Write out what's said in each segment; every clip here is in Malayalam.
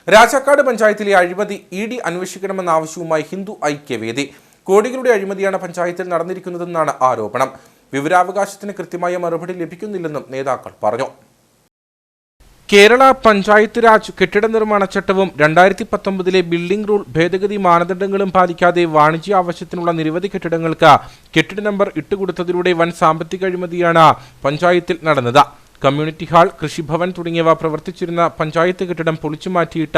രാജാക്കാട് പഞ്ചായത്തിലെ അഴിമതി ഇഡി അന്വേഷിക്കണമെന്ന ആവശ്യവുമായി ഹിന്ദു ഐക്യവേദി. കോടികളുടെ അഴിമതിയാണ് പഞ്ചായത്തിൽ നടന്നിരിക്കുന്നതെന്നാണ് ആരോപണം. വിവരാവകാശത്തിന് കൃത്യമായ മറുപടി ലഭിക്കുന്നില്ലെന്നും നേതാക്കൾ പറഞ്ഞു. കേരള പഞ്ചായത്ത് രാജ് കെട്ടിട നിർമ്മാണ ചട്ടവും 2019 ബിൽഡിംഗ് റൂൾ ഭേദഗതി മാനദണ്ഡങ്ങളും പാലിക്കാതെ വാണിജ്യ ആവശ്യത്തിനുള്ള നിരവധി കെട്ടിടങ്ങൾക്ക് കെട്ടിട നമ്പർ ഇട്ടുകൊടുത്തതിലൂടെ വൻ സാമ്പത്തിക അഴിമതിയാണ് പഞ്ചായത്തിൽ നടന്നത്. കമ്മ്യൂണിറ്റി ഹാൾ, കൃഷിഭവൻ തുടങ്ങിയവ പ്രവർത്തിച്ചിരുന്ന പഞ്ചായത്ത് കെട്ടിടം പൊളിച്ചുമാറ്റിയിട്ട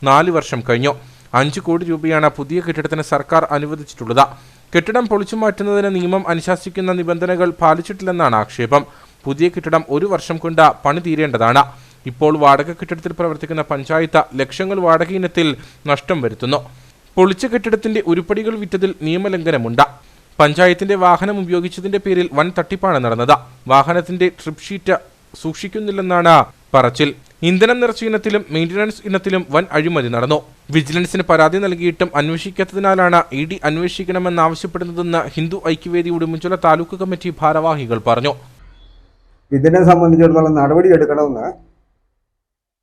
4 വർഷം കഴിഞ്ഞു. 5 കോടി രൂപയാണ് പുതിയ കെട്ടിടത്തിന് സർക്കാർ അനുവദിച്ചിട്ടുള്ളത്. കെട്ടിടം പൊളിച്ചുമാറ്റുന്നതിന് നിയമം അനുശാസിക്കുന്ന നിബന്ധനകൾ പാലിച്ചിട്ടില്ലെന്നാണ് ആക്ഷേപം. പുതിയ കെട്ടിടം 1 വർഷം കൊണ്ട് പണി തീരേണ്ടതാണ്. ഇപ്പോൾ വാടക കെട്ടിടത്തിൽ പ്രവർത്തിക്കുന്ന പഞ്ചായത്ത് ലക്ഷങ്ങൾ വാടക ഇനത്തിൽ നഷ്ടം വരുത്തുന്നു. പൊളിച്ച കെട്ടിടത്തിന്റെ ഉരുപ്പടികൾ വിറ്റതിൽ നിയമലംഘനമുണ്ട്. പഞ്ചായത്തിന്റെ വാഹനം ഉപയോഗിച്ചതിന്റെ പേരിൽ വൻ തട്ടിപ്പാണ് നടന്നത്. വാഹനത്തിന്റെ ട്രിപ്പ് ഷീറ്റ് സൂക്ഷിക്കുന്നില്ലെന്നാണ് പറച്ചിൽ. ഇന്ധനം നിറച്ച ഇനത്തിലും മെയിന്റനൻസ് ഇനത്തിലും വൻ അഴിമതി നടന്നു. വിജിലൻസിന് പരാതി നൽകിയിട്ടും അന്വേഷിക്കാത്തതിനാലാണ് ഇഡി അന്വേഷിക്കണമെന്നാവശ്യപ്പെടുന്നതെന്ന് ഹിന്ദു ഐക്യവേദി ഉടുമ്പൻചോല താലൂക്ക് കമ്മിറ്റി ഭാരവാഹികൾ പറഞ്ഞു. ഇതിനെ സംബന്ധിച്ചിടത്തോളം നടപടി എടുക്കണമെന്ന്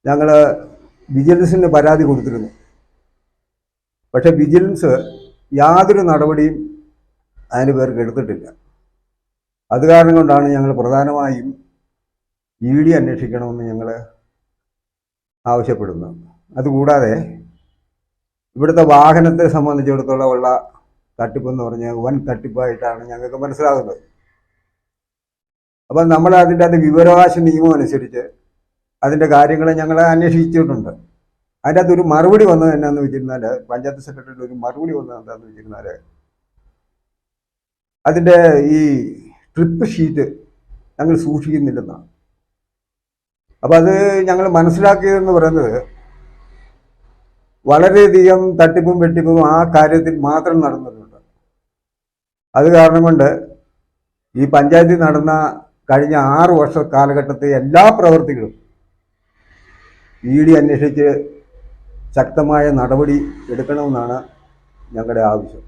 ഞങ്ങൾ വിജിലൻസിന് പരാതി കൊടുത്തിരുന്നു. പക്ഷെ വിജിലൻസ് യാതൊരു നടപടിയും അതിന് പേർക്ക് എടുത്തിട്ടില്ല. അത് കാരണം കൊണ്ടാണ് ഞങ്ങൾ പ്രധാനമായും ഇഡി അന്വേഷിക്കണമെന്ന് ഞങ്ങൾ ആവശ്യപ്പെടുന്നത്. അതുകൂടാതെ ഇവിടുത്തെ വാഹനത്തെ സംബന്ധിച്ചിടത്തോളം ഉള്ള തട്ടിപ്പെന്ന് പറഞ്ഞാൽ വൻ തട്ടിപ്പായിട്ടാണ് ഞങ്ങൾക്ക് മനസ്സിലാകുന്നത്. അപ്പം നമ്മൾ അതിൻ്റെ വിവരാവകാശ നിയമം അനുസരിച്ച് അതിൻ്റെ കാര്യങ്ങൾ ഞങ്ങൾ അന്വേഷിച്ചിട്ടുണ്ട്. അതിൻ്റെ അകത്തൊരു മറുപടി വന്നത് എന്നാന്ന് വെച്ചിരുന്നാൽ, പഞ്ചായത്ത് സെക്രട്ടറിയുടെ ഒരു മറുപടി വന്നത് എന്താണെന്ന് വെച്ചിരുന്നാൽ, അതിൻ്റെ ഈ ട്രിപ്പ് ഷീറ്റ് ഞങ്ങൾ സൂക്ഷിക്കുന്നില്ലെന്നാണ്. അപ്പം അത് ഞങ്ങൾ മനസ്സിലാക്കിയതെന്ന് പറയുന്നത് വളരെയധികം തട്ടിപ്പും വെട്ടിപ്പും ആ കാര്യത്തിൽ മാത്രം നടന്നിട്ടുണ്ട്. അത് കാരണം കൊണ്ട് ഈ പഞ്ചായത്തിൽ നടന്ന കഴിഞ്ഞ 6 വർഷ കാലഘട്ടത്തെ എല്ലാ പ്രവൃത്തികളും ഇഡി അന്വേഷിച്ച് ശക്തമായ നടപടി എടുക്കണമെന്നാണ് ഞങ്ങളുടെ ആവശ്യം.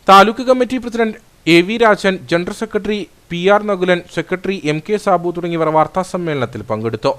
Taluk committee president AV Rajan, general secretary PR Nakulan, secretary MK Sabu തുടങ്ങിയവർ വാർത്താസമ്മേളനത്തിൽ പങ്കെടുത്തു.